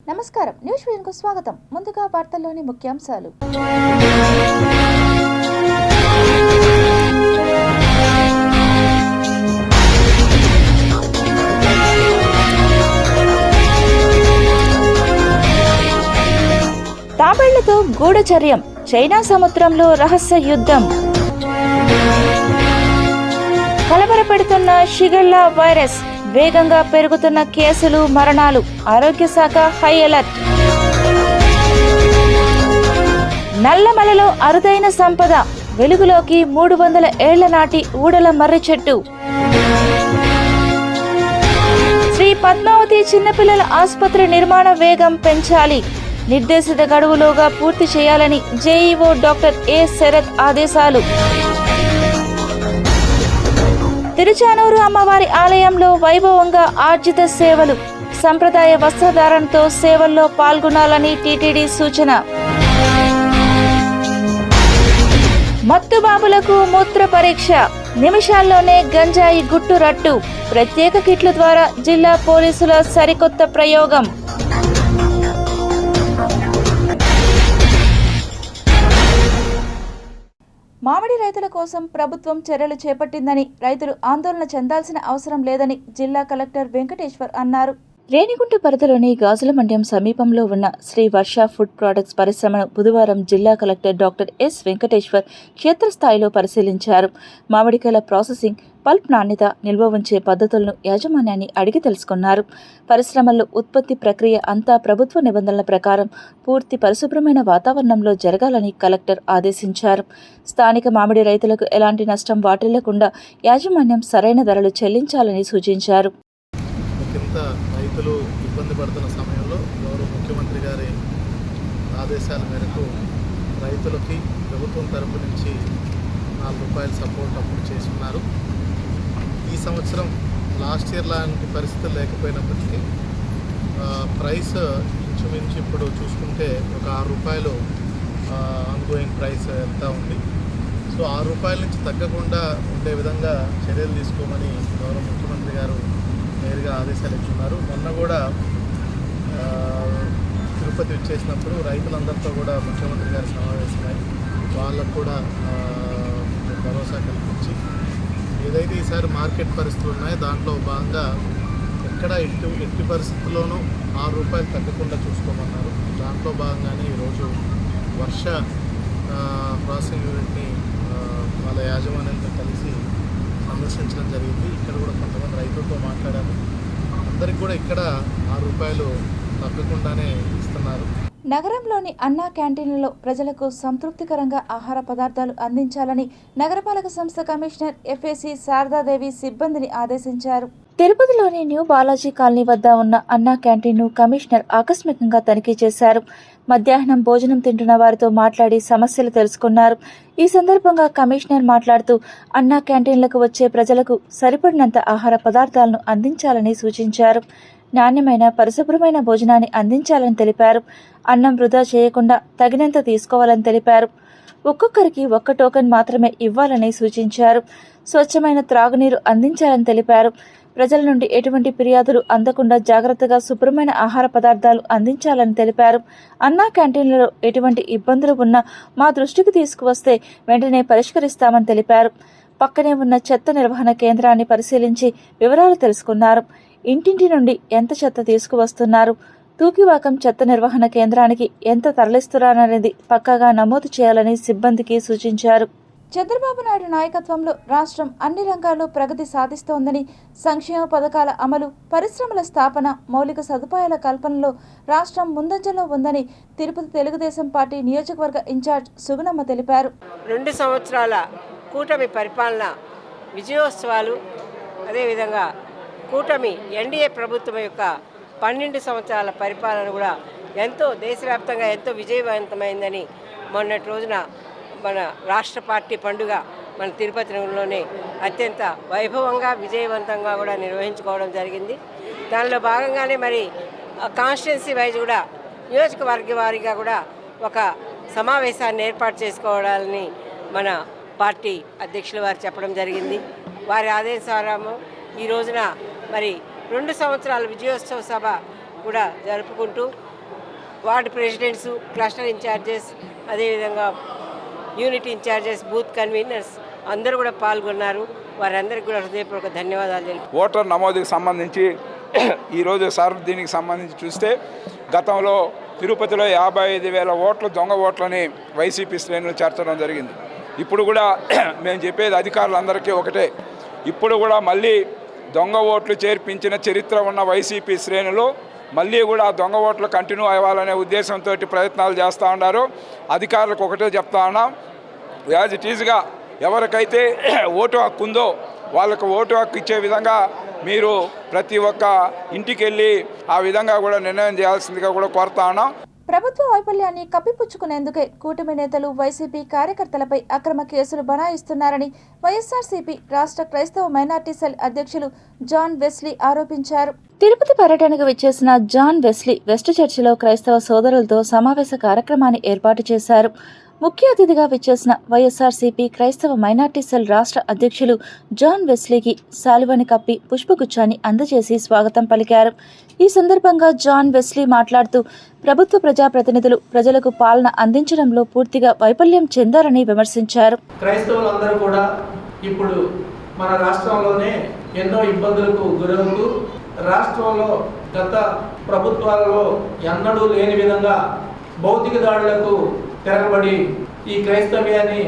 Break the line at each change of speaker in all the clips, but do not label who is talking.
నమస్కారం, న్యూస్ విజన్కు స్వాగతం. ముందుగా వార్తల్లోని ముఖ్యాంశాలు. తాబేళ్లతో గూఢచర్యం, చైనా సముద్రంలో రహస్య యుద్ధం. కలవరపెడుతున్న షిగెల్లా వైరస్, వేగంగా పెరుగుతున్న కేసులు, మరణాలు. ఆరోగ్య శాఖ హై అలర్ట్. నల్లమలలో అరుదైన సంపద, వెలుగులోకి 300 ఏళ్ల నాటి ఊడల మర్రి చెట్టు. శ్రీ పద్మావతి చిన్నపిల్లల ఆసుపత్రి నిర్మాణ వేగం పెంచాలి, నిర్దేశిత గడువులోగా పూర్తి చేయాలని జేఈఓ డాక్టర్ ఏ శరత్ ఆదేశాలు. తిరుచానూరు అమ్మవారి ఆలయంలో వైభవంగా ఆర్జిత సేవలు, సంప్రదాయ వస్త్రధారణతో సేవల్లో పాల్గొనాలని టీటీడీ సూచన. మత్తుబాబులకు మూత్ర పరీక్ష, నిమిషాల్లోనే గంజాయి గుట్టు రట్టు. ప్రత్యేక కిట్ల ద్వారా జిల్లా పోలీసుల సరికొత్త ప్రయోగం. మామిడి రైతుల కోసం ప్రభుత్వం చర్యలు చేపట్టిందని, రైతులు ఆందోళన చెందాల్సిన అవసరం లేదని జిల్లా కలెక్టర్ వెంకటేశ్వర్ అన్నారు. రేణిగుంట పరిధిలోని గాజుల మండ్యం సమీపంలో ఉన్న శ్రీ వర్ష ఫుడ్ ప్రొడక్ట్స్ పరిశ్రమను బుధవారం జిల్లా కలెక్టర్ డాక్టర్ ఎస్ వెంకటేశ్వర్ క్షేత్రస్థాయిలో పరిశీలించారు. మామిడికాయల ప్రాసెసింగ్, పల్ప్ నాణ్యత, నిల్వ ఉంచే పద్ధతులను యాజమాన్యాన్ని అడిగి తెలుసుకున్నారు. పరిశ్రమల్లో ఉత్పత్తి ప్రక్రియ అంతా ప్రభుత్వ నిబంధనల ప్రకారం పూర్తి పరిశుభ్రమైన వాతావరణంలో జరగాలని కలెక్టర్ ఆదేశించారు. స్థానిక మామిడి రైతులకు ఎలాంటి నష్టం వాటిల్లకుండా యాజమాన్యం సరైన ధరలు చెల్లించాలని సూచించారు.
రైతులు ఇబ్బంది పడుతున్న సమయంలో గౌరవ ముఖ్యమంత్రి గారి ఆదేశాల మేరకు రైతులకి ప్రభుత్వం తరపు నుంచి ₹4 సపోర్ట్ అప్పుడు చేసుకున్నారు. ఈ సంవత్సరం లాస్ట్ ఇయర్ లాంటి పరిస్థితులు లేకపోయినప్పటికీ ప్రైస్ ఇంచుమించు ఇప్పుడు చూసుకుంటే ఒక ₹6 ఆన్గోయింగ్ ప్రైస్ వెళ్తూ ఉంది. సో ₹6 నుంచి తగ్గకుండా ఉండే విధంగా చర్యలు తీసుకోమని గౌరవ ముఖ్యమంత్రి గారు నేరుగా ఆదేశాలు ఇచ్చున్నారు. మొన్న కూడా తిరుపతి వచ్చేసినప్పుడు రైతులందరితో కూడా ముఖ్యమంత్రి గారు సమావేశమై వాళ్ళకు కూడా భరోసా కల్పించి ఏదైతే ఈసారి మార్కెట్ పరిస్థితులు ఉన్నాయో దాంట్లో భాగంగా ఎక్కడ ఎట్టి పరిస్థితుల్లోనూ ₹6 తగ్గకుండా చూసుకోమన్నారు. దాంట్లో భాగంగానే ఈరోజు వర్ష ప్రాసెసింగ్ యూనిట్ని వాళ్ళ యాజమాన్యంతో కలిసి సందర్శించడం జరిగింది. ఇక్కడ కూడా కొంతమంది రైతులతో మాట్లాడారు. అందరికి కూడా ఇక్కడ ₹6 తగ్గకుండానే ఇస్తున్నారు.
నగరంలోని అన్నా క్యాంటీన్లలో ప్రజలకు సంతృప్తికరంగా ఆహార పదార్థాలు అందించాలని నగరపాలక సంస్థ కమిషనర్ ఎఫ్ఏసి శారదాదేవి సిబ్బందిని ఆదేశించారు. తిరుపతిలోని న్యూ బాలాజీ కాలనీ వద్ద ఉన్న అన్నా క్యాంటీన్ను కమిషనర్ ఆకస్మికంగా తనిఖీ చేశారు. మధ్యాహ్నం భోజనం తింటున్న వారితో మాట్లాడి సమస్యలు తెలుసుకున్నారు. ఈ సందర్భంగా కమిషనర్ మాట్లాడుతూ అన్నా క్యాంటీన్లకు వచ్చే ప్రజలకు సరిపడినంత ఆహార పదార్థాలను అందించాలని సూచించారు. నాణ్యమైన, పరిశుభ్రమైన భోజనాన్ని అందించాలని తెలిపారు. అన్నం వృధా చేయకుండా తగినంత తీసుకోవాలని తెలిపారు. ఒక్కొక్కరికి 1 టోకెన్ మాత్రమే ఇవ్వాలని సూచించారు. స్వచ్ఛమైన త్రాగునీరు అందించాలని తెలిపారు. ప్రజల నుండి ఎటువంటి ఫిర్యాదులు అందకుండా జాగ్రత్తగా శుభ్రమైన ఆహార పదార్థాలు అందించాలని తెలిపారు. అన్నా క్యాంటీన్లలో ఎటువంటి ఇబ్బందులు ఉన్నా మా దృష్టికి తీసుకువస్తే వెంటనే పరిష్కరిస్తామని తెలిపారు. పక్కనే ఉన్న చెత్త నిర్వహణ కేంద్రాన్ని పరిశీలించి వివరాలు తెలుసుకున్నారు. ఇంటింటి నుండి ఎంత చెత్త తీసుకువస్తున్నారు, తూకివాకం చెత్త నిర్వహణ కేంద్రానికి ఎంత తరలిస్తున్నారనేది పక్కాగా నమోదు చేయాలని సిబ్బందికి సూచించారు. చంద్రబాబు నాయుడు నాయకత్వంలో రాష్ట్రం అన్ని రంగాల్లో ప్రగతి సాధిస్తోందని, సంక్షేమ పథకాల అమలు, పరిశ్రమల స్థాపన, మౌలిక సదుపాయాల కల్పనలో రాష్ట్రం ముందంజలో ఉందని తిరుపతి తెలుగుదేశం పార్టీ నియోజకవర్గ ఇన్ఛార్జ్ సుగుణమ్మ తెలిపారు.
2 సంవత్సరాల కూటమి పరిపాలన విజయోత్సవాలు, అదేవిధంగా కూటమి ఎన్డీఏ ప్రభుత్వం యొక్క 12 సంవత్సరాల పరిపాలన కూడా ఎంతో దేశవ్యాప్తంగా ఎంతో విజయవంతమైందని మొన్నటి రోజున మన రాష్ట్ర పార్టీ పండుగ మన తిరుపతిలోనే అత్యంత వైభవంగా విజయవంతంగా కూడా నిర్వహించుకోవడం జరిగింది. దానిలో భాగంగానే మరి కాన్స్టిట్యున్సీ వైజ్ కూడా నియోజకవర్గ వారీగా కూడా ఒక సమావేశాన్ని ఏర్పాటు చేసుకోవడాలని మన పార్టీ అధ్యక్షుల వారు చెప్పడం జరిగింది. వారి ఆదేశానుసారం ఈ రోజున మరి 2 సంవత్సరాల విజయోత్సవ సభ కూడా జరుపుకుంటూ వార్డు ప్రెసిడెంట్స్, క్లస్టర్ ఇన్ఛార్జెస్, అదేవిధంగా యూనిట్ ఇన్ఛార్జెస్, బూత్ కన్వీనర్స్ అందరూ కూడా పాల్గొన్నారు. వారందరికీ కూడా హృదయపూర్వక ధన్యవాదాలు తెలుపు.
ఓటర్ నమోదుకు సంబంధించి ఈరోజు సార్ దీనికి సంబంధించి చూస్తే గతంలో తిరుపతిలో 55,000 ఓట్లు దొంగ ఓట్లని వైసీపీ శ్రేణులు చేర్చడం జరిగింది. ఇప్పుడు కూడా మేము చెప్పేది అధికారులందరికీ ఒకటే, ఇప్పుడు కూడా మళ్ళీ దొంగ ఓట్లు చేర్పించిన చరిత్ర ఉన్న వైసీపీ శ్రేణులు మళ్ళీ కూడా దొంగ ఓట్లు కంటిన్యూ అవ్వాలనే ఉద్దేశంతో ప్రయత్నాలు చేస్తూ ఉన్నారు. అధికారులకు ఒకటే చెప్తా ఉన్నాం, యాజ్ ఇట్ ఈజ్గా ఎవరికైతే ఓటు హక్కు ఉందో వాళ్ళకు ఓటు హక్కు ఇచ్చే విధంగా మీరు ప్రతి ఒక్క ఇంటికి వెళ్ళి ఆ విధంగా కూడా నిర్ణయం చేయాల్సిందిగా కూడా కోరుతా ఉన్నాం.
ప్రభుత్వ వైఫల్యాన్ని కప్పిపుచ్చుకునేందుకే కూటమి నేతలు వైసీపీ కార్యకర్తలపై అక్రమ కేసులు బనాయిస్తున్నారని వైఎస్ఆర్సీపీ రాష్ట్ర క్రైస్తవ మైనార్టీ సెల్ అధ్యక్షులు జాన్ వెస్లీ ఆరోపించారు. తిరుపతి పర్యటనకు విచ్చేసిన జాన్ వెస్లీ వెస్ట్ చర్చిలో క్రైస్తవ సోదరులతో సమావేశ కార్యక్రమాన్ని ఏర్పాటు చేశారు. ముఖ్య అతిథిగా విచ్చేసిన వైఎస్ఆర్సీపీ క్రైస్తవ మైనార్టీ సెల్ రాష్ట్ర అధ్యక్షులు జాన్ వెస్లీకి శాలువాని కప్పి పుష్పగుచ్చాన్ని అందజేసి స్వాగతం పలికారు. ఈ సందర్భంగా జాన్ వెస్లీ మాట్లాడుతూ ప్రభుత్వ ప్రజాప్రతినిధులు ప్రజలకు పాలన అందించడంలో పూర్తిగా వైఫల్యం చెందారని విమర్శించారు.
క్రైస్తవులందరూ కూడా ఇప్పుడు మన రాష్ట్రంలోనే ఎన్నో ఇబ్బందులకు గురవుతూ రాష్ట్రంలో గత ప్రభుత్వాలలో ఎన్నడూ లేని విధంగా భౌతిక దాడులకు తిరగబడి ఈ క్రైస్తవ్యాన్ని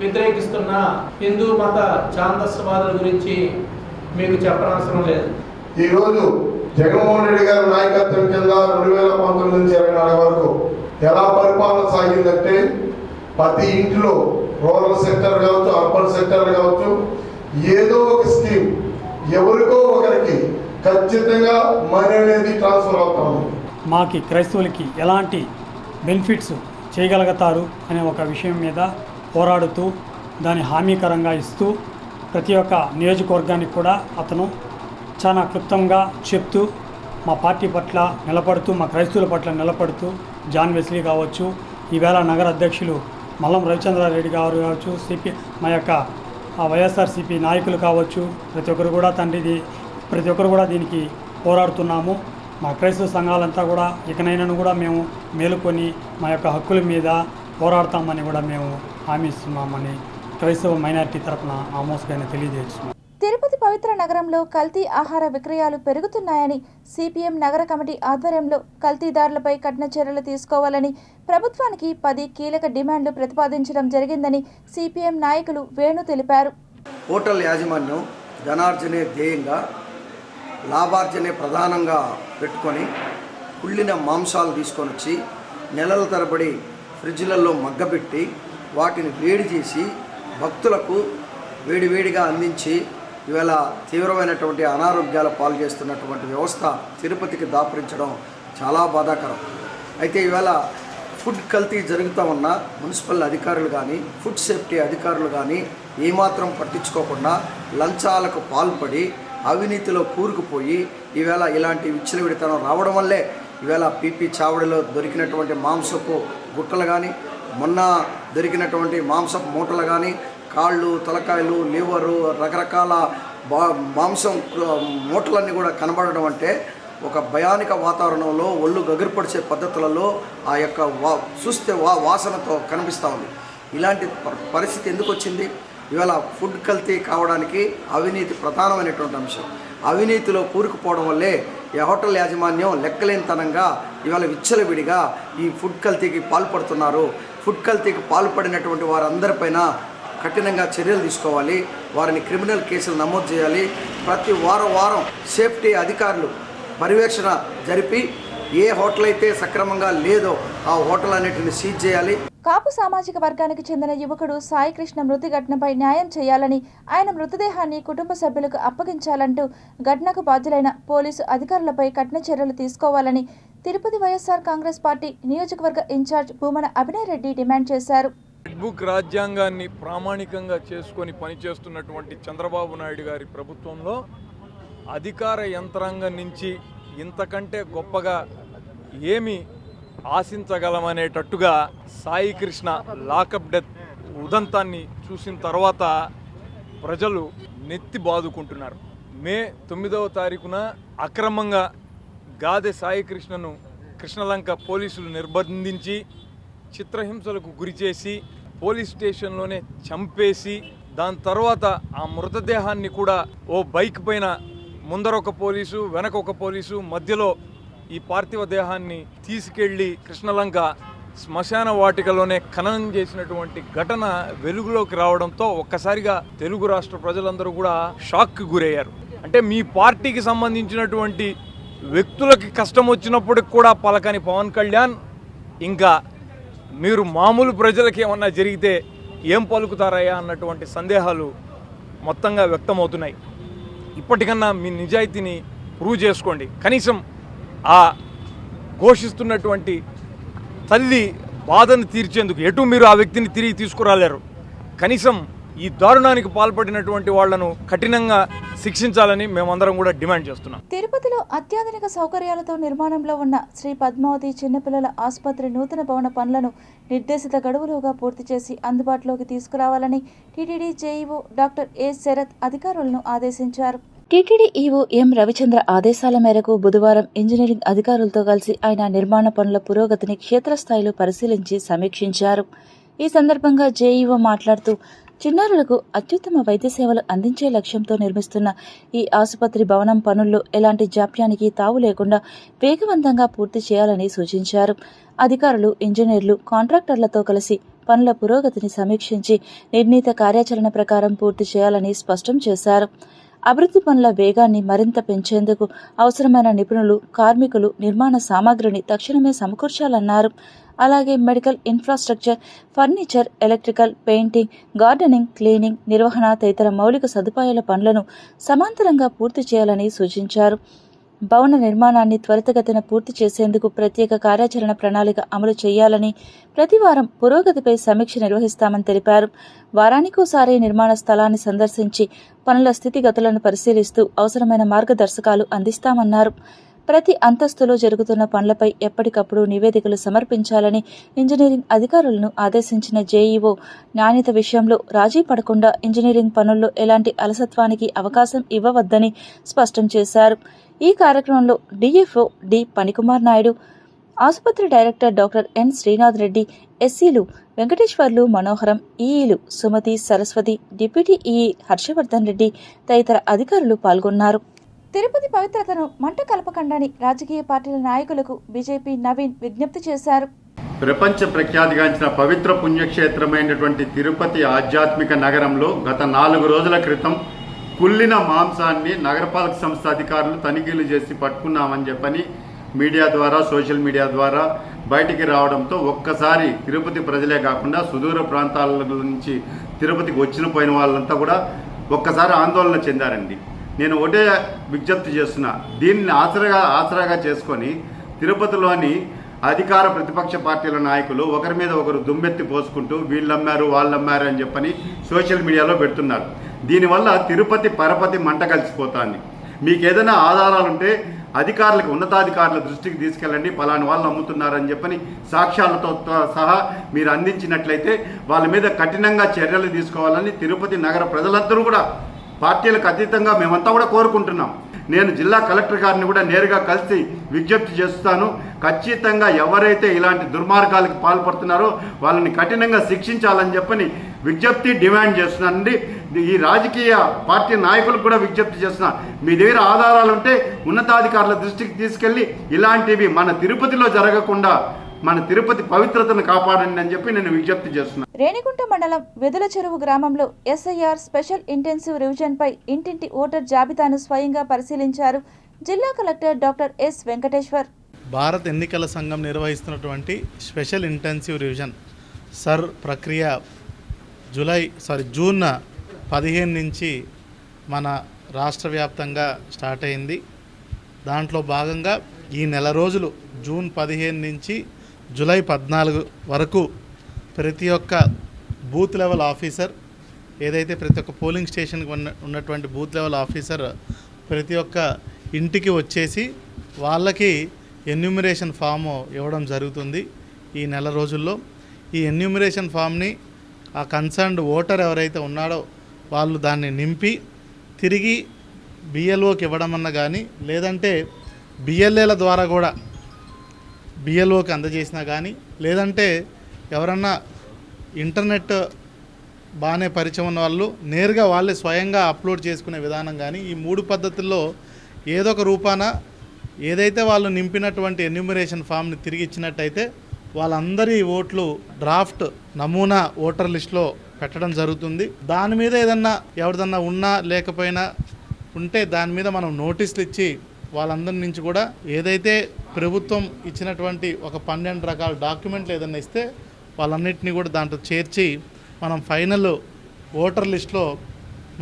వ్యతిరేకిస్తున్న హిందూ మత ఛాందస్వాదుల గురించి మీకు చెప్పనవసరం లేదు.
ఈరోజు జగన్మోహన్ రెడ్డి గారి నాయకత్వం కింద 2019 నుంచి 24 వరకు ఎలా పరిపాలన సాగిందంటే ప్రతి ఇంట్లో రూరల్ సెక్టర్ కావచ్చు, అర్బన్ సెక్టర్ కావచ్చు, ఏదో ఒక స్కీమ్ ఎవరికో ఒకరికి ఖచ్చితంగా మనీ అనేది ట్రాన్స్ఫర్ అవుతాము.
మాకి క్రైస్తవులకి ఎలాంటి బెనిఫిట్స్ చేయగలుగుతారు అనే ఒక విషయం మీద పోరాడుతూ దాన్ని హామీకరంగా ఇస్తూ ప్రతి ఒక్క నియోజకవర్గానికి కూడా అతను చాలా క్లుప్తంగా చెప్తూ మా పార్టీ పట్ల నిలబడుతూ, మా క్రైస్తవుల పట్ల నిలబడుతూ జాన్ వెస్లీ కావచ్చు, ఈవేళ నగర అధ్యక్షులు మల్లం రవిచంద్రారెడ్డి గారు కావచ్చు, మా యొక్క వైఎస్ఆర్సీపీ నాయకులు కావచ్చు, ప్రతి ఒక్కరు కూడా దీనికి పోరాడుతున్నాము. మా క్రైస్తవ సంఘాలంతా కూడా ఇకనైనా కూడా మేము మేలుకొని మా యొక్క హక్కుల మీద పోరాడతామని కూడా మేము హామీ ఇస్తున్నామని క్రైస్తవ మైనారిటీ తరఫున ఆమోస్గానే తెలియజేస్తున్నాం.
తిరుపతి పవిత్ర నగరంలో కల్తీ ఆహార విక్రయాలు పెరుగుతున్నాయని సిపిఎం నగర కమిటీ ఆధ్వర్యంలో కల్తీదారులపై కఠిన చర్యలు తీసుకోవాలని ప్రభుత్వానికి 10 కీలక డిమాండ్లు ప్రతిపాదించడం జరిగిందని సిపిఎం నాయకులు వేణు తెలిపారు.
హోటల్ యాజమాన్యం ధనార్జనే ధ్యేయంగా, లాభార్జనే ప్రధానంగా పెట్టుకొని కుళ్ళిన మాంసాలు తీసుకొని వచ్చి నెలల తరబడి ఫ్రిడ్జ్లలో మగ్గబెట్టి వాటిని వేడి చేసి భక్తులకు వేడివేడిగా అందించి ఇవాళ తీవ్రమైనటువంటి అనారోగ్యాల పాలు చేస్తున్నటువంటి వ్యవస్థ తిరుపతికి దాపురించడం చాలా బాధాకరం. అయితే ఇవాళ ఫుడ్ కల్తీ జరుగుతూ ఉన్న మున్సిపల్ అధికారులు కానీ, ఫుడ్ సేఫ్టీ అధికారులు కానీ ఏమాత్రం పట్టించుకోకుండా లంచాలకు పాల్పడి అవినీతిలో కూరుకుపోయి ఈవేళ ఇలాంటి విచ్చలవిడితనం రావడం వల్లే ఈవేళ పీపీ చావడిలో దొరికినటువంటి మాంసపు గుట్టలు కానీ, మొన్న దొరికినటువంటి మాంసపు మూటలు కానీ, కాళ్ళు, తలకాయలు, లివరు, రకరకాల మాంసం మూటలన్నీ కూడా కనబడడం అంటే ఒక భయానిక వాతావరణంలో ఒళ్ళు గగురుపడిచే పద్ధతులలో ఆ యొక్క చూస్తే వాసనతో కనిపిస్తూ ఉంది. ఇలాంటి పరిస్థితి ఎందుకు వచ్చింది? ఇవాళ ఫుడ్ కల్తీ కావడానికి అవినీతి ప్రధానమైనటువంటి అంశం. అవినీతిలో కూరుకుపోవడం వల్లే ఈ హోటల్ యాజమాన్యం లెక్కలేనితనంగా ఇవాళ విచ్చలవిడిగా ఈ ఫుడ్ కల్తీకి పాల్పడుతున్నారు. ఫుడ్ కల్తీకి పాల్పడినటువంటి వారందరిపైన కఠినంగా చర్యలు తీసుకోవాలి. వారిని క్రిమినల్ కేసులు నమోదు చేయాలి. ప్రతి వారం సేఫ్టీ అధికారులు పర్యవేక్షణ జరిపి ఏ హోటల్ అయితే సక్రమంగా లేదో ఆ హోటల్ అన్నిటిని సీజ్ చేయాలి.
కాపు సామాజిక వర్గానికి చెందిన యువకుడు సాయి కృష్ణ మృతి ఘటనపై న్యాయం చేయాలని, ఆయన మృతదేహాన్ని కుటుంబ సభ్యులకు అప్పగించాలంటూ ఘటనకు బాధ్యులైన పోలీసు అధికారులపై కఠిన చర్యలు తీసుకోవాలని తిరుపతి వైఎస్ఆర్ కాంగ్రెస్ పార్టీ నియోజకవర్గ ఇన్ఛార్జ్ భూమన అభినయ్ రెడ్డి డిమాండ్ చేశారు.
బుక్ రాజ్యాంగాన్ని ప్రామాణికంగా చేసుకొని పనిచేస్తున్నటువంటి చంద్రబాబు నాయుడు గారి ప్రభుత్వంలో అధికార యంత్రాంగం నుంచి ఇంతకంటే గొప్పగా ఏమి ఆశించగలమనేటట్టుగా సాయి కృష్ణ లాకప్ డెత్ ఉదంతాన్ని చూసిన తర్వాత ప్రజలు నెత్తి బాదుకుంటున్నారు. మే 9వ తారీఖున అక్రమంగా గాదె సాయి కృష్ణను కృష్ణలంక పోలీసులు నిర్బంధించి చిత్రహింసలకు గురి చేసి పోలీస్ స్టేషన్లోనే చంపేసి దాని తర్వాత ఆ మృతదేహాన్ని కూడా ఓ బైక్ పైన ముందర ఒక పోలీసు వెనక ఒక పోలీసు మధ్యలో ఈ పార్థివ దేహాన్ని తీసుకెళ్లి కృష్ణలంక శ్మశాన వాటికలోనే ఖననం చేసినటువంటి ఘటన వెలుగులోకి రావడంతో ఒక్కసారిగా తెలుగు రాష్ట్ర ప్రజలందరూ కూడా షాక్కి గురయ్యారు. అంటే మీ పార్టీకి సంబంధించినటువంటి వ్యక్తులకి కష్టం వచ్చినప్పటికి కూడా పలకని పవన్ కళ్యాణ్ ఇంకా మీరు మామూలు ప్రజలకి ఏమన్నా జరిగితే ఏం పలుకుతారయ్యా అన్నటువంటి సందేహాలు మొత్తంగా వ్యక్తమవుతున్నాయి. ఇప్పటికన్నా మీ నిజాయితీని ప్రూవ్ చేసుకోండి. కనీసం ఆ ఘోషిస్తున్నటువంటి తల్లి బాధను తీర్చేందుకు ఎటు మీరు ఆ వ్యక్తిని తిరిగి తీసుకురాలేరు. కనీసం ఈ దారుణానికి పాల్పడినటువంటి వాళ్లను కఠినంగా శిక్షించాలని మేమందరం కూడా డిమాండ్ చేస్తున్నాం.
తిరుపతిలో అత్యాధునిక సౌకర్యాలతో నిర్మాణంలో ఉన్న శ్రీ పద్మావతి చిన్నపిల్లల ఆసుపత్రి నూతన భవన పనులను నిర్దేశిత గడువులోగా పూర్తి చేసి అందుబాటులోకి తీసుకురావాలని TTD JEO doctor A Sarath అధికారులను ఆదేశించారు. టీటీడీ ఈవో ఎం రవిచంద్ర ఆదేశాల మేరకు బుధవారం ఇంజనీరింగ్ అధికారులతో కలిసి ఆయన నిర్మాణ పనుల పురోగతిని క్షేత్రస్థాయిలో పరిశీలించి సమీక్షించారు. ఈ సందర్భంగా జేఈఓ మాట్లాడుతూ చిన్నారులకు అత్యుత్తమ వైద్య సేవలు అందించే లక్ష్యంతో నిర్మిస్తున్న ఈ ఆసుపత్రి భవనం పనుల్లో ఎలాంటి జాప్యానికి తావు లేకుండా వేగవంతంగా పూర్తి చేయాలని సూచించారు. అధికారులు, ఇంజనీర్లు, కాంట్రాక్టర్లతో కలిసి పనుల పురోగతిని సమీక్షించి నిర్ణీత కార్యాచరణ ప్రకారం పూర్తి చేయాలని స్పష్టం చేశారు. అభివృద్ధి పనుల వేగాన్ని మరింత పెంచేందుకు అవసరమైన నిపుణులు, కార్మికులు, నిర్మాణ సామాగ్రిని తక్షణమే సమకూర్చాలన్నారు. అలాగే medical infrastructure, furniture, electrical, painting, gardening, cleaning, నిర్వహణ తదితర మౌలిక సదుపాయాల పనులను సమాంతరంగా పూర్తి చేయాలని సూచించారు. భవన నిర్మాణాన్ని త్వరితగతిన పూర్తి చేసేందుకు ప్రత్యేక కార్యాచరణ ప్రణాళిక అమలు చేయాలని, ప్రతివారం పురోగతిపై సమీక్ష నిర్వహిస్తామని తెలిపారు. వారానికోసారి నిర్మాణ స్థలాన్ని సందర్శించి పనుల స్థితిగతులను పరిశీలిస్తూ అవసరమైన మార్గదర్శకాలు అందిస్తామన్నారు. ప్రతి అంతస్తులో జరుగుతున్న పనులపై ఎప్పటికప్పుడు నివేదికలు సమర్పించాలని ఇంజనీరింగ్ అధికారులను ఆదేశించిన జేఈఓ నాణ్యత విషయంలో రాజీ పడకుండా ఇంజనీరింగ్ పనుల్లో ఎలాంటి అలసత్వానికి అవకాశం ఇవ్వవద్దని స్పష్టం చేశారు. ఈ కార్యక్రమంలో డిఎఫ్ఓ డి పనికుమార్ నాయుడు, ఆసుపత్రి director doctor N Srinath Reddy, ఎస్సీలు వెంకటేశ్వర్లు, మనోహరం, ఈఈలు సుమతి, సరస్వతి, డిప్యూటీ ఈఈ హర్షవర్ధన్ రెడ్డి తదితర అధికారులు పాల్గొన్నారు. తిరుపతి పవిత్రతను మంట కలపకండని రాజకీయ పార్టీల నాయకులకు బీజేపీ నవీన్ విజ్ఞప్తి చేశారు.
ప్రపంచ ప్రఖ్యాతిగాంచిన పవిత్ర పుణ్యక్షేత్రమైనటువంటి తిరుపతి ఆధ్యాత్మిక నగరంలో గత 4 రోజుల క్రితం కుళ్ళిన మాంసాన్ని నగరపాలక సంస్థ అధికారులు తనిఖీలు చేసి పట్టుకున్నామని చెప్పని మీడియా ద్వారా, సోషల్ మీడియా ద్వారా బయటికి రావడంతో ఒక్కసారి తిరుపతి ప్రజలే కాకుండా సుదూర ప్రాంతాల నుంచి తిరుపతికి పోయిన వాళ్ళంతా కూడా ఒక్కసారి ఆందోళన చెందారండి. నేను ఒకటే విజ్ఞప్తి చేస్తున్నా, దీన్ని ఆసరాగా చేసుకొని తిరుపతిలోని అధికార ప్రతిపక్ష పార్టీల నాయకులు ఒకరి మీద ఒకరు దుమ్మెత్తి పోసుకుంటూ వీళ్ళమ్మారు వాళ్ళమ్మారు అని చెప్పని సోషల్ మీడియాలో పెడుతున్నారు. దీనివల్ల తిరుపతి పరపతి మంట కలిసిపోతుంది. మీకు ఏదైనా ఆధారాలుంటే అధికారులకు, ఉన్నతాధికారుల దృష్టికి తీసుకెళ్ళండి, పలాని వాళ్ళు అమ్ముతున్నారని చెప్పని సాక్ష్యాలతో సహా మీరు అందించినట్లయితే వాళ్ళ మీద కఠినంగా చర్యలు తీసుకోవాలని తిరుపతి నగర ప్రజలందరూ కూడా పార్టీలకు అతీతంగా మేమంతా కూడా కోరుకుంటున్నాం. నేను జిల్లా కలెక్టర్ గారిని కూడా నేరుగా కలిసి విజ్ఞప్తి చేస్తాను. ఖచ్చితంగా ఎవరైతే ఇలాంటి దుర్మార్గాలకు పాల్పడుతున్నారో వాళ్ళని కఠినంగా శిక్షించాలని చెప్పని విజ్ఞప్తి డిమాండ్ చేస్తున్నానండి. ఈ రాజకీయ పార్టీ నాయకులకు కూడా విజ్ఞప్తి చేస్తున్నా, మీ దగ్గర ఆధారాలు ఉంటే ఉన్నతాధికారుల దృష్టికి తీసుకెళ్ళి ఇలాంటివి మన తిరుపతిలో జరగకుండా మన తిరుపతి పవిత్రతను కాపాడండి అని చెప్పి నేను విజ్ఞప్తి చేస్తున్నాను.
రేణిగుంట మండలం వెదుల చెరువు గ్రామంలో ఎస్ఐఆర్ స్పెషల్ ఇంటెన్సివ్ రివిజన్ పై ఇంటింటి ఓటర్ జాబితాను స్వయంగా పరిశీలించారు జిల్లా కలెక్టర్ డాక్టర్ ఎస్ వెంకటేశ్వర్.
భారత ఎన్నికల సంఘం నిర్వహిస్తున్నటువంటి స్పెషల్ ఇంటెన్సివ్ రివిజన్ సర్ ప్రక్రియ జూన్ 15 నుంచి మన రాష్ట్ర వ్యాప్తంగా స్టార్ట్ అయింది. దాంట్లో భాగంగా ఈ నెల రోజులు జూన్ 15 నుంచి జూలై 14 వరకు ప్రతి ఒక్క బూత్ లెవెల్ ఆఫీసర్, ఏదైతే ప్రతి ఒక్క పోలింగ్ స్టేషన్కి ఉన్నటువంటి బూత్ లెవెల్ ఆఫీసర్ ప్రతి ఒక్క ఇంటికి వచ్చేసి వాళ్ళకి ఎన్యూమరేషన్ ఫాము ఇవ్వడం జరుగుతుంది. ఈ నెల రోజుల్లో ఈ ఎన్యూమరేషన్ ఫామ్ని ఆ కన్సర్న్డ్ ఓటర్ ఎవరైతే ఉన్నాడో వాళ్ళు దాన్ని నింపి తిరిగి బిఎల్ఓకి ఇవ్వడం అన్న కానీ, లేదంటే బిఎల్ఏల ద్వారా కూడా బిఎల్ఓకి అందజేసినా కానీ, లేదంటే ఎవరన్నా ఇంటర్నెట్ బాగానే పరిచయం ఉన్న వాళ్ళు నేరుగా వాళ్ళే స్వయంగా అప్లోడ్ చేసుకునే విధానం కానీ, ఈ 3 పద్ధతుల్లో ఏదో ఒక రూపాన ఏదైతే వాళ్ళు నింపినటువంటి ఎన్యూమరేషన్ ఫామ్ని తిరిగి ఇచ్చినట్టయితే వాళ్ళందరి ఓట్లు డ్రాఫ్ట్ నమూనా ఓటర్ లిస్టులో పెట్టడం జరుగుతుంది. దాని మీద ఏదన్నా ఎవరిదన్నా ఉన్నా లేకపోయినా ఉంటే దాని మీద మనం నోటీసులు ఇచ్చి వాళ్ళందరి నుంచి కూడా ఏదైతే ప్రభుత్వం ఇచ్చినటువంటి ఒక 12 రకాల డాక్యుమెంట్లు ఏదన్నా ఇస్తే వాళ్ళన్నింటినీ కూడా దాంట్లో చేర్చి మనం ఫైనల్ ఓటర్ లిస్టులో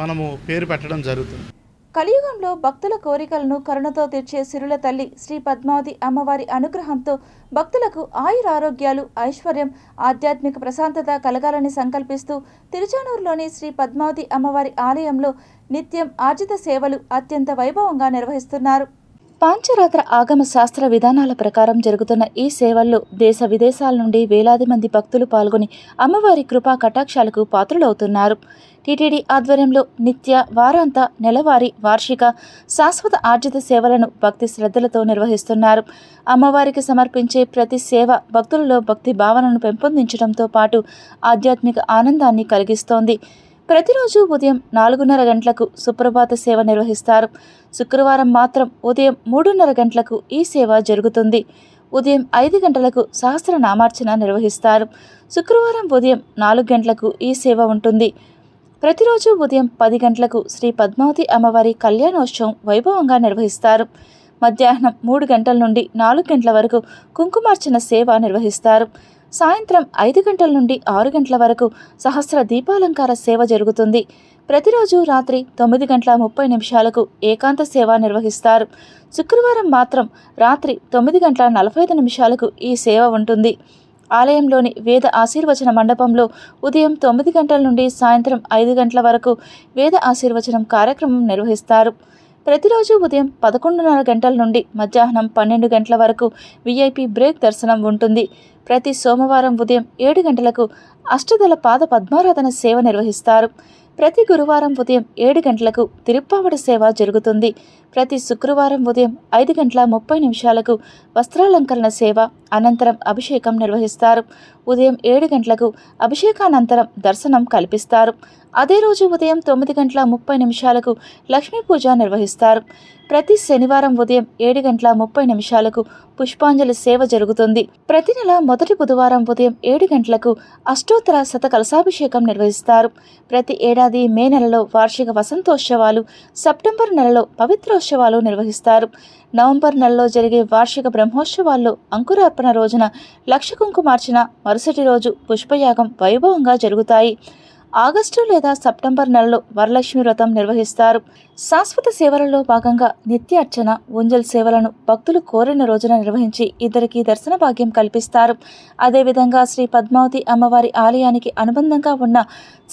మనము పేరు పెట్టడం జరుగుతుంది.
కలియుగంలో భక్తుల కోరికలను కరుణతో తీర్చే సిరుల తల్లి శ్రీ పద్మావతి అమ్మవారి అనుగ్రహంతో భక్తులకు ఆయురారోగ్యాలు, ఐశ్వర్యం, ఆధ్యాత్మిక ప్రశాంతత కలగాలని సంకల్పిస్తూ తిరుచానూరులోని శ్రీ పద్మావతి అమ్మవారి ఆలయంలో నిత్యం ఆర్జిత సేవలు అత్యంత వైభవంగా నిర్వహిస్తున్నారు. పాంచరాత్ర ఆగమ శాస్త్ర విధానాల ప్రకారం జరుగుతున్న ఈ సేవల్లో దేశ విదేశాల నుండి వేలాది మంది భక్తులు పాల్గొని అమ్మవారి కృపా కటాక్షాలకు పాత్రులవుతున్నారు. టీటీడీ ఆధ్వర్యంలో నిత్య, వారాంత, నెలవారీ, వార్షిక, శాశ్వత ఆర్జిత సేవలను భక్తి శ్రద్ధలతో నిర్వహిస్తున్నారు. అమ్మవారికి సమర్పించే ప్రతి సేవ భక్తులలో భక్తి భావనను పెంపొందించడంతో పాటు ఆధ్యాత్మిక ఆనందాన్ని కలిగిస్తోంది. ప్రతిరోజు ఉదయం 4:30 గంటలకు సుప్రభాత సేవ నిర్వహిస్తారు. శుక్రవారం మాత్రం ఉదయం 3:30 గంటలకు ఈ సేవ జరుగుతుంది. ఉదయం 5 గంటలకు సహస్రనామార్చన నిర్వహిస్తారు. శుక్రవారం ఉదయం 4 గంటలకు ఈ సేవ ఉంటుంది. ప్రతిరోజు ఉదయం 10 గంటలకు శ్రీ పద్మావతి అమ్మవారి కళ్యాణోత్సవం వైభవంగా నిర్వహిస్తారు. మధ్యాహ్నం 3 గంటల నుండి 4 గంటల వరకు కుంకుమార్చన సేవ నిర్వహిస్తారు. సాయంత్రం 5 గంటల నుండి 6 గంటల వరకు సహస్ర దీపాలంకార సేవ జరుగుతుంది. ప్రతిరోజు రాత్రి 9:30 ఏకాంత సేవ నిర్వహిస్తారు. శుక్రవారం మాత్రం రాత్రి 9:45 ఈ సేవ ఉంటుంది. ఆలయంలోని వేద ఆశీర్వచన మండపంలో ఉదయం 9 గంటల నుండి సాయంత్రం 5 గంటల వరకు వేద ఆశీర్వచనం కార్యక్రమం నిర్వహిస్తారు. ప్రతిరోజు ఉదయం 11:30 గంటల నుండి మధ్యాహ్నం 12 గంటల వరకు విఐపి బ్రేక్ దర్శనం ఉంటుంది. ప్రతి సోమవారం ఉదయం 7 గంటలకు అష్టదళ పాద పద్మారాధన సేవ నిర్వహిస్తారు. ప్రతి గురువారం ఉదయం 7 గంటలకు తిరుప్పావడ సేవ జరుగుతుంది. ప్రతి శుక్రవారం ఉదయం 5:30 వస్త్రాలంకరణ సేవ, అనంతరం అభిషేకం నిర్వహిస్తారు. ఉదయం 7 గంటలకు అభిషేకానంతరం దర్శనం కల్పిస్తారు. అదే రోజు ఉదయం 9:30 లక్ష్మీ పూజ నిర్వహిస్తారు. ప్రతి శనివారం ఉదయం 7:30 పుష్పాంజలి సేవ జరుగుతుంది. ప్రతి నెల మొదటి బుధవారం ఉదయం 7 గంటలకు అష్టోత్తర శత కలశాభిషేకం నిర్వహిస్తారు. ప్రతి ఏడాది మే నెలలో వార్షిక వసంతోత్సవాలు, సెప్టెంబర్ నెలలో పవిత్రోత్సవాలు నిర్వహిస్తారు. నవంబర్ నెలలో జరిగే వార్షిక బ్రహ్మోత్సవాల్లో అంకురార్పణ రోజున లక్ష కుంకుమార్చన, మరుసటి రోజు పుష్పయాగం వైభవంగా జరుగుతాయి. ఆగస్టు లేదా సెప్టెంబర్ నెలలో వరలక్ష్మి వ్రతం నిర్వహిస్తారు. శాశ్వత సేవలలో భాగంగా నిత్య అర్చన, ఉంజల్ సేవలను భక్తులు కోరిన రోజున నిర్వహించి ఇద్దరికి దర్శన భాగ్యం కల్పిస్తారు. అదేవిధంగా శ్రీ పద్మావతి అమ్మవారి ఆలయానికి అనుబంధంగా ఉన్న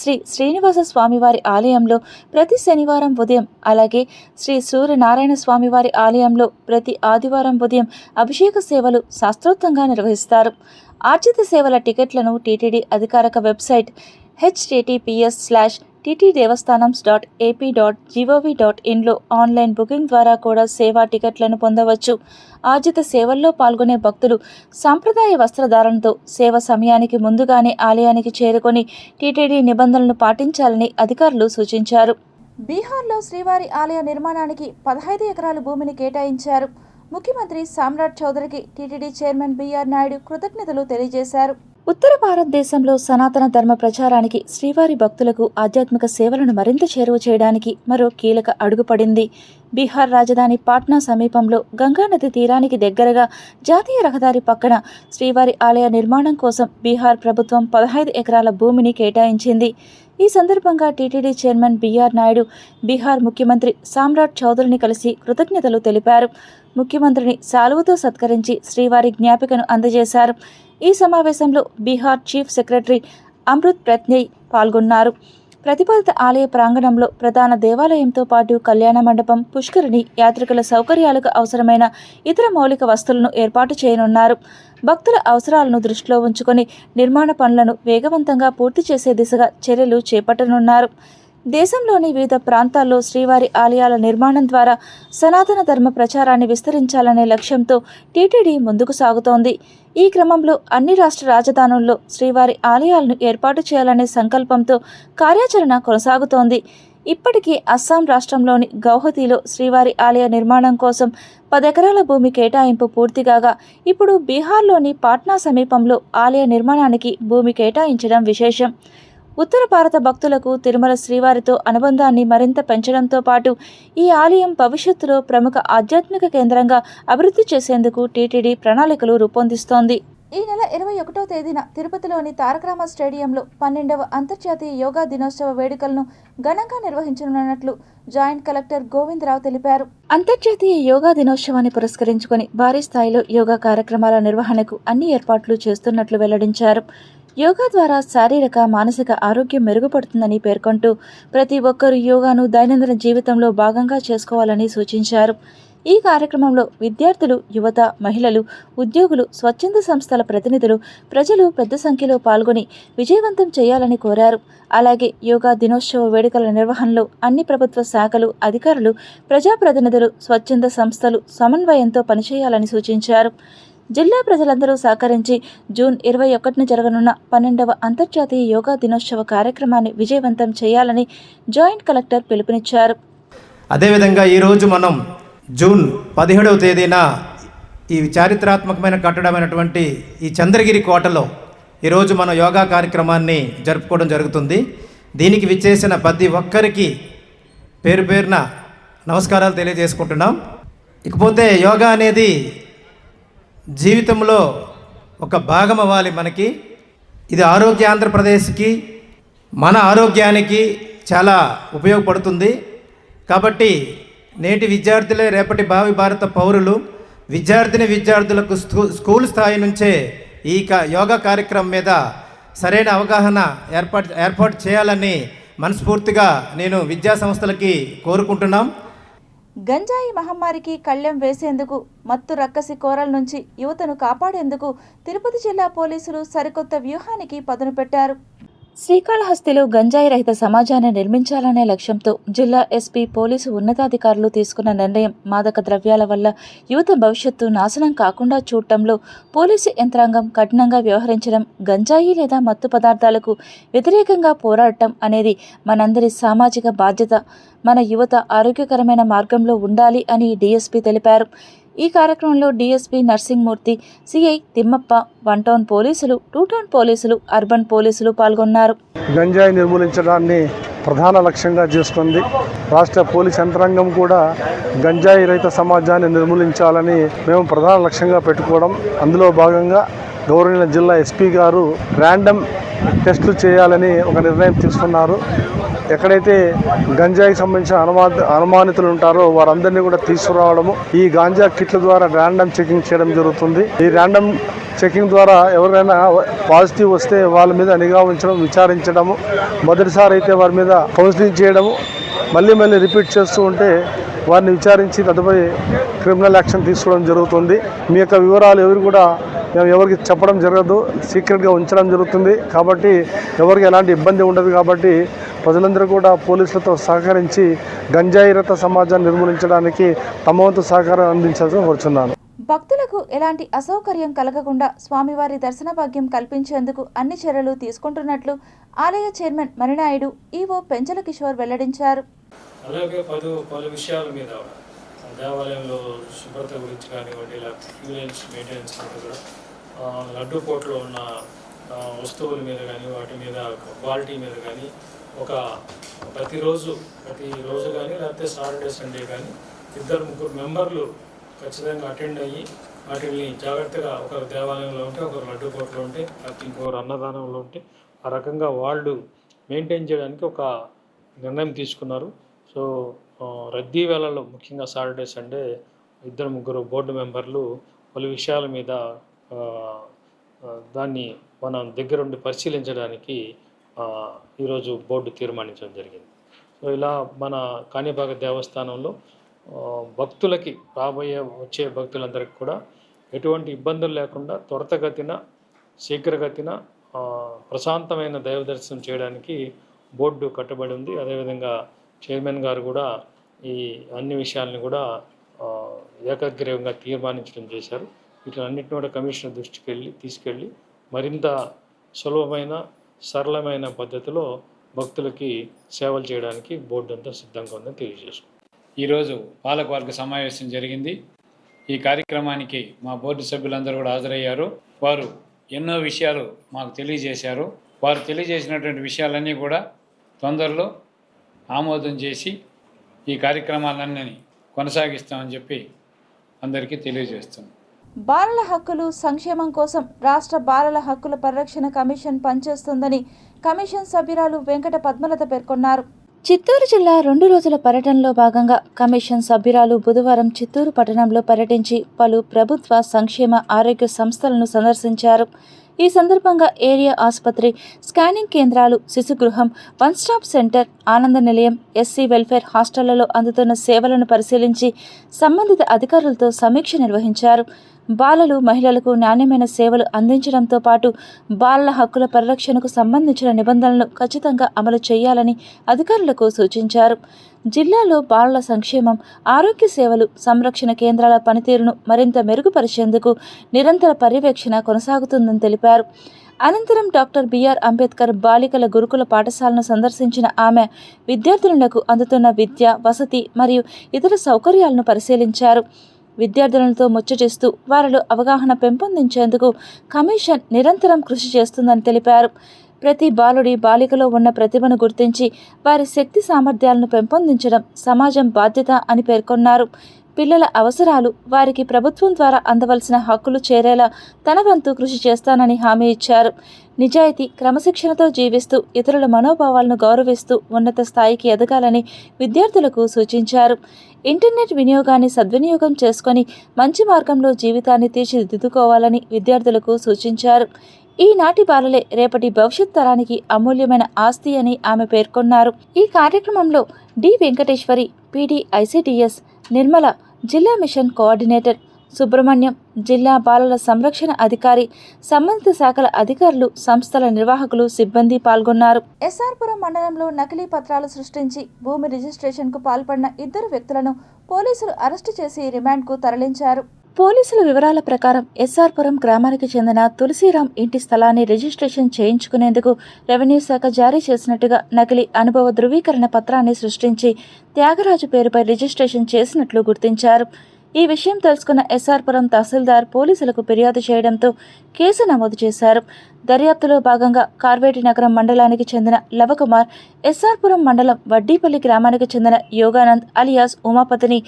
శ్రీ శ్రీనివాస స్వామివారి ఆలయంలో ప్రతి శనివారం ఉదయం, అలాగే శ్రీ సూర్యనారాయణ స్వామివారి ఆలయంలో ప్రతి ఆదివారం ఉదయం అభిషేక సేవలు శాస్త్రోక్తంగా నిర్వహిస్తారు. ఆర్జిత సేవల టికెట్లను టీటీడీ అధికారిక వెబ్సైట్ https:/ttdevastanams.ap.gov.in ఆన్లైన్ బుకింగ్ ద్వారా కూడా సేవా టికెట్లను పొందవచ్చు. ఆర్జిత సేవల్లో పాల్గొనే భక్తులు సాంప్రదాయ వస్త్రధారణతో సేవ సమయానికి ముందుగానే ఆలయానికి చేరుకొని టీటీడీ నిబంధనలను పాటించాలని అధికారులు సూచించారు. బీహార్లో శ్రీవారి ఆలయ నిర్మాణానికి 15 ఎకరాల భూమిని కేటాయించారు. ముఖ్యమంత్రి సామ్రాట్ చౌదరికి టీటీడీ చైర్మన్ బిఆర్ నాయుడు కృతజ్ఞతలు తెలియజేశారు. ఉత్తర భారతదేశంలో సనాతన ధర్మ ప్రచారానికి, శ్రీవారి భక్తులకు ఆధ్యాత్మిక సేవలను మరింత చేరువ చేయడానికి మరో కీలక అడుగు పడింది. బీహార్ రాజధాని పాట్నా సమీపంలో గంగానది తీరానికి దగ్గరగా జాతీయ రహదారి పక్కన శ్రీవారి ఆలయ నిర్మాణం కోసం బీహార్ ప్రభుత్వం 15 ఎకరాల భూమిని కేటాయించింది. ఈ సందర్భంగా టీటీడీ చైర్మన్ బిఆర్ నాయుడు బీహార్ ముఖ్యమంత్రి సామ్రాట్ చౌదరిని కలిసి కృతజ్ఞతలు తెలిపారు. ముఖ్యమంత్రిని శాలువతో సత్కరించి శ్రీవారి జ్ఞాపికను అందజేశారు. ఈ సమావేశంలో బీహార్ చీఫ్ సెక్రటరీ అమృత్ ప్రత్యయ్ పాల్గొన్నారు. ప్రతిపాదిత ఆలయ ప్రాంగణంలో ప్రధాన దేవాలయంతో పాటు కళ్యాణ మండపం, పుష్కరిణి, యాత్రికుల సౌకర్యాలకు అవసరమైన ఇతర మౌలిక వస్తువులను ఏర్పాటు చేయనున్నారు. భక్తుల అవసరాలను దృష్టిలో ఉంచుకొని నిర్మాణ పనులను వేగవంతంగా పూర్తి చేసే దిశగా చర్యలు చేపట్టనున్నారు. దేశంలోని వివిధ ప్రాంతాల్లో శ్రీవారి ఆలయాల నిర్మాణం ద్వారా సనాతన ధర్మ ప్రచారాన్ని విస్తరించాలనే లక్ష్యంతో టీటీడీ ముందుకు సాగుతోంది. ఈ క్రమంలో అన్ని రాష్ట్ర రాజధానుల్లో శ్రీవారి ఆలయాలను ఏర్పాటు చేయాలనే సంకల్పంతో కార్యాచరణ కొనసాగుతోంది. ఇప్పటికీ అస్సాం రాష్ట్రంలోని గౌహతిలో శ్రీవారి ఆలయ నిర్మాణం కోసం 10 ఎకరాల భూమి కేటాయింపు పూర్తి కాగా ఇప్పుడు బీహార్లోని పాట్నా సమీపంలో ఆలయ నిర్మాణానికి భూమి కేటాయించడం విశేషం. ఉత్తర భారత భక్తులకు తిరుమల శ్రీవారితో అనుబంధాన్ని మరింత పెంచడంతో పాటు ఈ ఆలయం భవిష్యత్తులో ప్రముఖ ఆధ్యాత్మిక కేంద్రంగా అభివృద్ధి చేసేందుకు టీటీడీ ప్రణాళికలు రూపొందిస్తోంది. ఈ నెల 21వ తేదీన తిరుపతిలోని తారకరామ స్టేడియంలో 12వ అంతర్జాతీయ యోగా దినోత్సవ వేడుకలను ఘనంగా నిర్వహించనున్నట్లు జాయింట్ కలెక్టర్ గోవిందరావు తెలిపారు. అంతర్జాతీయ యోగా దినోత్సవాన్ని పురస్కరించుకొని భారీ స్థాయిలో యోగా కార్యక్రమాల నిర్వహణకు అన్ని ఏర్పాట్లు చేస్తున్నట్లు వెల్లడించారు. యోగా ద్వారా శారీరక మానసిక ఆరోగ్యం మెరుగుపడుతుందని పేర్కొంటూ ప్రతి ఒక్కరూ యోగాను దైనందిన జీవితంలో భాగంగా చేసుకోవాలని సూచించారు. ఈ కార్యక్రమంలో విద్యార్థులు, యువత, మహిళలు, ఉద్యోగులు, స్వచ్ఛంద సంస్థల ప్రతినిధులు, ప్రజలు పెద్ద సంఖ్యలో పాల్గొని విజయవంతం చేయాలని కోరారు. అలాగే యోగా దినోత్సవ వేడుకల నిర్వహణలో అన్ని ప్రభుత్వ శాఖలు, అధికారులు, ప్రజాప్రతినిధులు, స్వచ్ఛంద సంస్థలు సమన్వయంతో పనిచేయాలని సూచించారు. జిల్లా ప్రజలందరూ సహకరించి జూన్ 21న జరగనున్న 12వ అంతర్జాతీయ యోగా దినోత్సవ కార్యక్రమాన్ని విజయవంతం చేయాలని జాయింట్ కలెక్టర్ పిలుపునిచ్చారు.
అదేవిధంగా ఈరోజు మనం జూన్ 17వ తేదీన ఈ చారిత్రాత్మకమైన కట్టడమైనటువంటి ఈ చంద్రగిరి కోటలో ఈరోజు మనం యోగా కార్యక్రమాన్ని జరుపుకోవడం జరుగుతుంది. దీనికి విచ్చేసిన ప్రతి ఒక్కరికి పేరు పేరున నమస్కారాలు తెలియజేసుకుంటున్నాం. ఇకపోతే యోగా అనేది జీవితంలో ఒక భాగం అవ్వాలి మనకి. ఇది ఆరోగ్య ఆంధ్రప్రదేశ్కి, మన ఆరోగ్యానికి చాలా ఉపయోగపడుతుంది. కాబట్టి నేటి విద్యార్థులే రేపటి భావి భారత పౌరులు. విద్యార్థులకు స్కూల్ స్థాయి నుంచే ఈ యోగా కార్యక్రమం మీద సరైన అవగాహన ఏర్పాటు చేయాలని మనస్ఫూర్తిగా నేను విద్యా సంస్థలకి కోరుకుంటున్నాం.
గంజాయి మహమ్మారికి కళ్లెం వేసేందుకు, మత్తు రక్కసి కోరల నుంచి యువతను కాపాడేందుకు తిరుపతి జిల్లా పోలీసులు సరికొత్త వ్యూహానికి పదును పెట్టారు. శ్రీకాళహస్తిలో గంజాయి రహిత సమాజాన్ని నిర్మించాలనే లక్ష్యంతో జిల్లా ఎస్పీ, పోలీసు ఉన్నతాధికారులు తీసుకున్న నిర్ణయం మాదక ద్రవ్యాల వల్ల యువత భవిష్యత్తు నాశనం కాకుండా చూడటంలో పోలీసు యంత్రాంగం కఠినంగా వ్యవహరించడం, గంజాయి లేదా మత్తు పదార్థాలకు వ్యతిరేకంగా పోరాడటం అనేది మనందరి సామాజిక బాధ్యత. మన యువత ఆరోగ్యకరమైన మార్గంలో ఉండాలి అని డీఎస్పీ తెలిపారు. ఈ కార్యక్రమంలో డీఎస్పీ నర్సింగ్మూర్తి, సిఐ తిమ్మప్ప, 1 టౌన్ పోలీసులు, 2 టౌన్ పోలీసులు, అర్బన్ పోలీసులు పాల్గొన్నారు.
గంజాయి నిర్మూలించడాన్ని ప్రధాన లక్ష్యంగా చేసుకుంది. రాష్ట్ర పోలీస్ యంత్రాంగం కూడా గంజాయి రహిత సమాజాన్ని నిర్మూలించాలని మేము ప్రధాన లక్ష్యంగా పెట్టుకోవడం, అందులో భాగంగా గౌరవనీయ జిల్లా ఎస్పీ గారు ర్యాండమ్ టెస్టులు చేయాలని ఒక నిర్ణయం తీసుకున్నారు. ఎక్కడైతే గంజాయికి సంబంధించిన అనుమానితులు ఉంటారో వారందరినీ కూడా తీసుకురావడము, ఈ గాంజా కిట్ల ద్వారా ర్యాండమ్ చెకింగ్ చేయడం జరుగుతుంది. ఈ ర్యాండమ్ చెకింగ్ ద్వారా ఎవరైనా పాజిటివ్ వస్తే వాళ్ళ మీద నిఘా ఉంచడం, విచారించడము, మొదటిసారి అయితే వారి మీద కౌన్సిలింగ్ చేయడము, మళ్ళీ రిపీట్ చేస్తూ ఉంటే వారిని విచారించి తదుపరి క్రిమినల్ యాక్షన్ తీసుకోవడం జరుగుతుంది. మీ యొక్క వివరాలు ఎవరు కూడా మేము ఎవరికి చెప్పడం జరగదు, సీక్రెట్గా ఉంచడం జరుగుతుంది. కాబట్టి ఎవరికి ఎలాంటి ఇబ్బంది ఉండదు. కాబట్టి ప్రజలందరూ కూడా పోలీసులతో సహకరించి గంజాయి రహిత సమాజాన్ని నిర్మూలించడానికి తమ వంతు సహకారం అందించాల్సి కోరుచున్నాను.
భక్తులకు ఎలాంటి అసౌకర్యం కలగకుండా స్వామివారి దర్శన భాగ్యం కల్పించేందుకు అన్ని చర్యలు తీసుకుంటున్నట్లు ఆలయ చైర్మన్ మణినాయుడు, ఈవో పెంచల కిషోర్ వెల్లడించారు.
అలాగే పలు విషయాల మీద దేవాలయంలో శుభ్రత గురించి కానివ్వండి, క్యూరెన్స్ మెయింటెనెన్స్ మీద కూడా, లడ్డూ కోట్లో ఉన్న వస్తువుల మీద కానీ, వాటి మీద క్వాలిటీ మీద కానీ ప్రతిరోజు కానీ, లేకపోతే సాటర్డే సండే కానీ 2-3 మెంబర్లు ఖచ్చితంగా అటెండ్ అయ్యి వాటిని జాగ్రత్తగా, ఒక దేవాలయంలో ఉంటే, ఒకరు లడ్డూ కోట్లో ఉంటే, లేకపోతే ఇంకొకరు అన్నదానంలో ఉంటే, ఆ రకంగా వాళ్ళు మెయింటైన్ చేయడానికి ఒక నిర్ణయం తీసుకున్నారు. సో రద్దీ వేళల్లో ముఖ్యంగా సాటర్డే సండే 2-3 బోర్డు మెంబర్లు పలు విషయాల మీద దాన్ని మనం దగ్గరుండి పరిశీలించడానికి ఈరోజు బోర్డు తీర్మానించడం జరిగింది. సో ఇలా మన కాణిపాక దేవస్థానంలో భక్తులకి వచ్చే భక్తులందరికీ కూడా ఎటువంటి ఇబ్బందులు లేకుండా త్వరితగతిన, శీఘ్రగతిన ప్రశాంతమైన దైవ దర్శనం చేయడానికి బోర్డు కట్టబడి ఉంది. అదేవిధంగా చైర్మన్ గారు కూడా ఈ అన్ని విషయాలను కూడా ఏకగ్రీవంగా తీర్మానించడం చేశారు. వీటన్నిటిని కూడా కమిషనర్ దృష్టికి తీసుకెళ్ళి మరింత సులభమైన సరళమైన పద్ధతిలో భక్తులకి సేవలు చేయడానికి బోర్డు అంతా సిద్ధంగా ఉందని తెలియజేసుకుంటాం.
ఈరోజు పాలకవర్గ సమావేశం జరిగింది. ఈ కార్యక్రమానికి మా బోర్డు సభ్యులందరూ కూడా హాజరయ్యారు. వారు ఎన్నో విషయాలు మాకు తెలియజేశారు. వారు తెలియజేసినటువంటి విషయాలన్నీ కూడా తొందరలో ఆమోదం చేసి ఈ కార్యక్రమాలన్నీ కొనసాగిస్తామని చెప్పి అందరికీ తెలియజేస్తున్నాం.
బాలల హక్కులు సంక్షేమం కోసం రాష్ట్ర బాలల హక్కుల పరిరక్షణ కమిషన్ పనిచేస్తుందని కమిషన్ సభ్యురాలు వెంకట పద్మలత పేర్కొన్నారు. చిత్తూరు జిల్లా 2 రోజుల పర్యటనలో భాగంగా కమిషన్ సభ్యురాలు బుధవారం చిత్తూరు పట్టణంలో పర్యటించి పలు ప్రభుత్వ సంక్షేమ ఆరోగ్య సంస్థలను సందర్శించారు. ఈ సందర్భంగా ఏరియా ఆసుపత్రి, స్కానింగ్ కేంద్రాలు, శిశుగృహం, వన్ స్టాప్ సెంటర్, ఆనంద నిలయం, ఎస్సీ వెల్ఫేర్ హాస్టళ్లలో అందుతున్న సేవలను పరిశీలించి సంబంధిత అధికారులతో సమీక్ష నిర్వహించారు. బాలలు, మహిళలకు నాణ్యమైన సేవలు అందించడంతో పాటు బాలల హక్కుల పరిరక్షణకు సంబంధించిన నిబంధనలను ఖచ్చితంగా అమలు చేయాలని అధికారులకు సూచించారు. జిల్లాలో బాలల సంక్షేమం, ఆరోగ్య సేవలు, సంరక్షణ కేంద్రాల పనితీరును మరింత మెరుగుపరిచేందుకు నిరంతర పర్యవేక్షణ కొనసాగుతుందని తెలిపారు. అనంతరం డాక్టర్ బిఆర్ అంబేద్కర్ బాలికల గురుకుల పాఠశాలను సందర్శించిన ఆమె విద్యార్థులకు అందుతున్న విద్య, వసతి మరియు ఇతర సౌకర్యాలను పరిశీలించారు. విద్యార్థులతో ముచ్చటిస్తూ వారిలో అవగాహన పెంపొందించేందుకు కమిషన్ నిరంతరం కృషి చేస్తుందని తెలిపారు. ప్రతి బాలుడి, బాలికలో ఉన్న ప్రతిభను గుర్తించి వారి శక్తి సామర్థ్యాలను పెంపొందించడం సమాజం బాధ్యత అని పేర్కొన్నారు. పిల్లల అవసరాలు, వారికి ప్రభుత్వం ద్వారా అందవలసిన హక్కులు చేరేలా తన వంతు కృషి చేస్తానని హామీ ఇచ్చారు. నిజాయితీ, క్రమశిక్షణతో జీవిస్తూ ఇతరుల మనోభావాలను గౌరవిస్తూ ఉన్నత స్థాయికి ఎదగాలని విద్యార్థులకు సూచించారు. ఇంటర్నెట్ వినియోగాన్ని సద్వినియోగం చేసుకొని మంచి మార్గంలో జీవితాన్ని తీర్చిదిద్దుకోవాలని విద్యార్థులకు సూచించారు. ఈనాటి బాలలే రేపటి భవిష్యత్ తరానికి అమూల్యమైన ఆస్తి అని ఆమె పేర్కొన్నారు. ఈ కార్యక్రమంలో D Venkateswari, PD ICDS, Nirmala, జిల్లా మిషన్ కోఆర్డినేటర్, సుబ్రహ్మణ్యం, జిల్లా బాలల సంరక్షణ అధికారి, సంబంధిత శాఖల అధికారులు, సంస్థల నిర్వాహకులు, సిబ్బంది పాల్గొన్నారు. ఎస్ఆర్పురం మండలంలో నకిలీ పత్రాలు సృష్టించి భూమి రిజిస్ట్రేషన్కు పాల్పడిన 2 వ్యక్తులను పోలీసులు అరెస్టు చేసి రిమాండ్కు తరలించారు. పోలీసుల వివరాల ప్రకారం ఎస్ఆర్పురం గ్రామానికి చెందిన తులసిరాం ఇంటి స్థలాన్ని రిజిస్ట్రేషన్ చేయించుకునేందుకు రెవెన్యూ శాఖ జారీ చేసినట్టుగా నకిలీ అనుభవ ధృవీకరణ పత్రాన్ని సృష్టించి త్యాగరాజు పేరుపై రిజిస్ట్రేషన్ చేసినట్లు గుర్తించారు. ఈ విషయం తెలుసుకున్న ఎస్ఆర్పురం తహసీల్దార్ పోలీసులకు ఫిర్యాదు చేయడంతో కేసు నమోదు చేశారు. దర్యాప్తులో భాగంగా కార్వేటి నగరం మండలానికి చెందిన లవకుమార్, ఎస్ఆర్పురం మండలం వడ్డీపల్లి గ్రామానికి చెందిన యోగానంద్ అలియాస్ ఉమాపతిని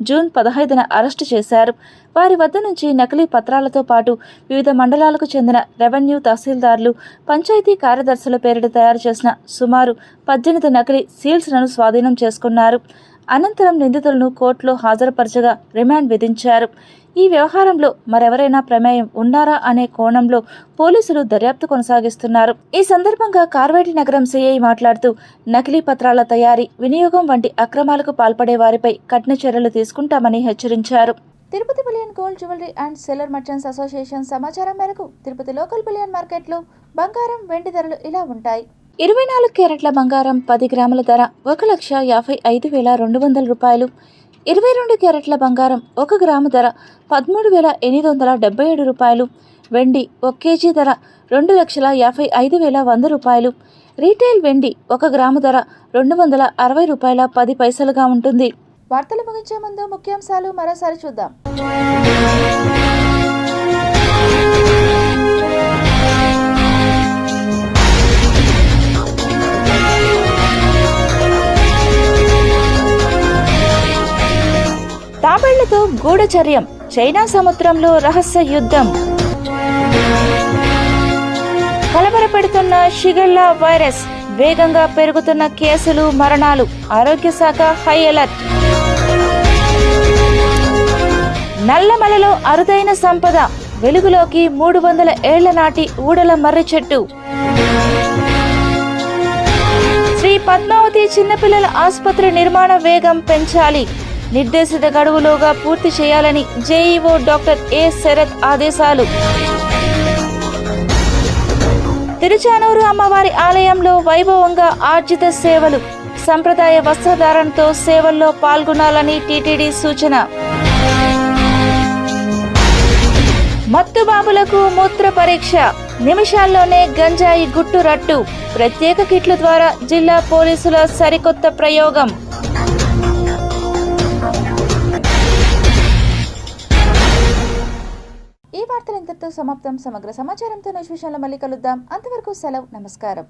జూన్ 15న అరెస్టు చేశారు. వారి వద్ద నుంచి నకిలీ పత్రాలతో పాటు వివిధ మండలాలకు చెందిన రెవెన్యూ తహసీల్దార్లు, పంచాయతీ కార్యదర్శుల పేరిట తయారు చేసిన సుమారు 18 నకిలీ సీల్స్లను స్వాధీనం చేసుకున్నారు. అనంతరం నిందితులను కోర్టులో హాజరుపరచగా రిమాండ్ విధించారు. ఈ వ్యవహారంలో మరెవరైనా ప్రమేయం ఉన్నారా అనే కోణంలో పోలీసులు దర్యాప్తు కొనసాగిస్తున్నారు. ఈ సందర్భంగా కార్వేటి నగరం సిఐ మాట్లాడుతూ నకిలీ పత్రాల తయారీ, వినియోగం వంటి అక్రమాలకు పాల్పడే వారిపై కఠిన చర్యలు తీసుకుంటామని హెచ్చరించారు. Tirupati bullion gold jewellery and seller merchants association సమాచారం మేరకు తిరుపతి లోకల్ బులియన్ మార్కెట్లో బంగారం, వెండి ధరలు ఇలా ఉంటాయి. 24 క్యారెట్ల బంగారం 10 గ్రాముల ధర 1,55,200 రూపాయలు. 22 క్యారెట్ల బంగారం 1 గ్రాము ధర 13,877 రూపాయలు. వెండి 1 కేజీ ధర 2,55,100 రూపాయలు. రీటైల్ వెండి 1 గ్రాము ధర 260 రూపాయల 10 పైసలుగా ఉంటుంది. వార్తలు ముగించే ముందు ముఖ్యాంశాలు మరోసారి చూద్దాం. తాబేళ్లతో గూఢచర్యం, చైనా సముద్రంలో రహస్య యుద్ధం. కలవరపెడుతున్న షిగెల్లా వైరస్, వేగంగా పెరుగుతున్న కేసులు, మరణాలు. ఆరోగ్య శాఖ హై అలర్ట్. నల్లమలలో అరుదైన సంపద, వెలుగులోకి 300 ఏళ్ల నాటి ఊడల మర్రి చెట్టు. శ్రీ పద్మావతి చిన్నపిల్లల ఆసుపత్రి నిర్మాణ వేగం పెంచాలి, నిర్దేశిత గడువులోగా పూర్తి చేయాలని జేఈఓ డాక్టర్ ఏ శరత్ ఆదేశాలు. తిరుచానూరు అమ్మవారి ఆలయంలో వైభవంగా ఆర్జిత సేవలు, సంప్రదాయ వస్త్రధారణతో సేవల్లో పాల్గొనాలని టీటీడీ సూచన. మత్తుబాబులకు మూత్ర పరీక్ష, నిమిషాల్లోనే గంజాయి గుట్టు రట్టు. ప్రత్యేక కిట్ల ద్వారా జిల్లా పోలీసుల సరికొత్త ప్రయోగం. ఈ వార్తలు ఇంతటితో సమాప్తం. సమగ్ర సమాచారంతో నెక్స్ట్ విషయంలో మళ్ళీ కలుద్దాం. అంతవరకు సెలవు. నమస్కారం.